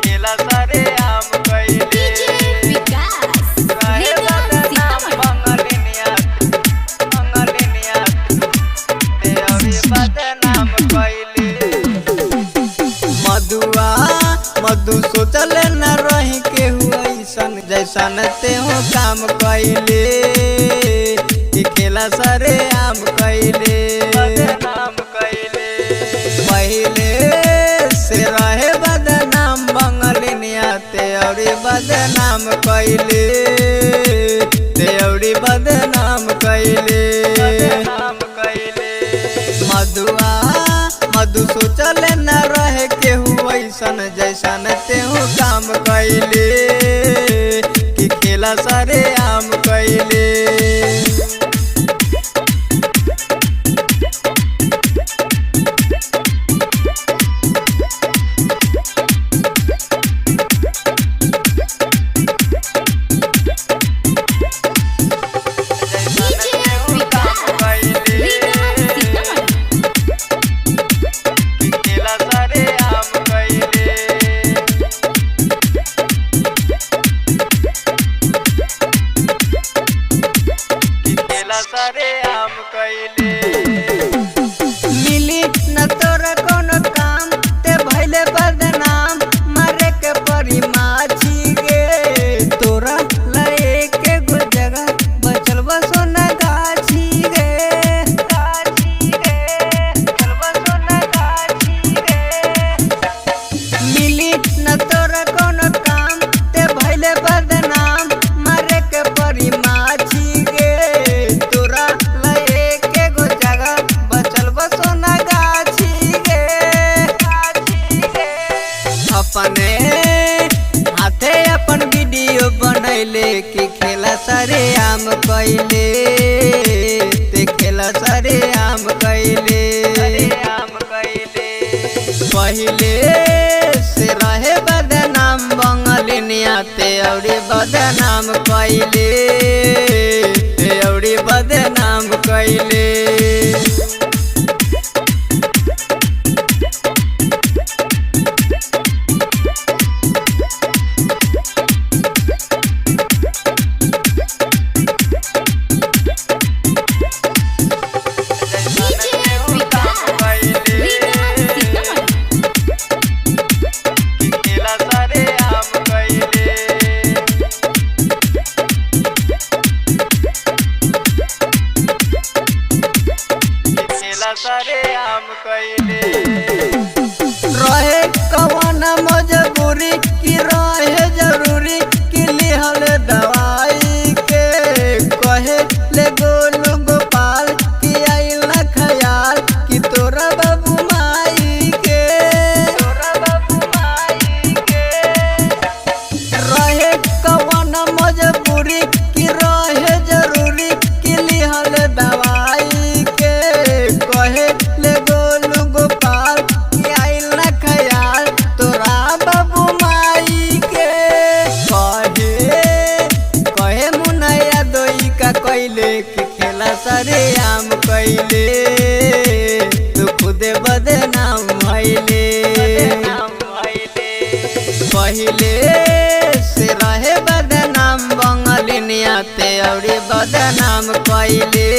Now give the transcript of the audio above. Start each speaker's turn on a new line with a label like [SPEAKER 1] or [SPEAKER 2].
[SPEAKER 1] खेला सारे आम कइले रहे बदनाम बंगलिनिया ते अभी बदनाम कइले। मधु सोचल न रही केहू ऐसन जैसन ते हो काम कइले कि खेला सारे आम कइले बदनाम कइले। पहिले से रहे बदनाम बंगलिनिया ते अभी बदनाम कइले बदनाम कइले। मधु सोचल न रहे केहू ऐसन जैसन तेहू काम कइले कि खेला सारे आम कइले। सारे आम कइले मिली न तोरा कोनो काम ते भइले बदनाम मारे के परी माछी गे। तोरा लए के गो जगह बचल सोना गाछी गे मिली न तोरा कोनो काम ते भइले बदनाम मारे के परी माछी गे। अपने हाथे अपन वीडियो बनैले कि खेला सारे आम कइले ते खेला सारे आम कइले। पहिले से रहे बदनाम बंगलिनिया ते अउरी बदनाम कइले बदनाम कइले। सारे आम कइले रहे कवन मजबूरी कि रहे जरूरी कि लिहल दवाई के कहे ले गोलू गोपाल कि आइल न ख्याल कि तोरा बाबू माई के रहे कवन मजबूरी कि रहे जरूरी कि लिहल दवाई के कहे ले गोलू गोपाल कि आइल न ख्याल तोरा बाबू माई के। कहे मुनैया दोई का कइले कि खेला सारे आम कइले तू खुदे बदनाम भइले। पहिले से रहे बदनाम बंगलिनिया ते अउरी बदनाम कइले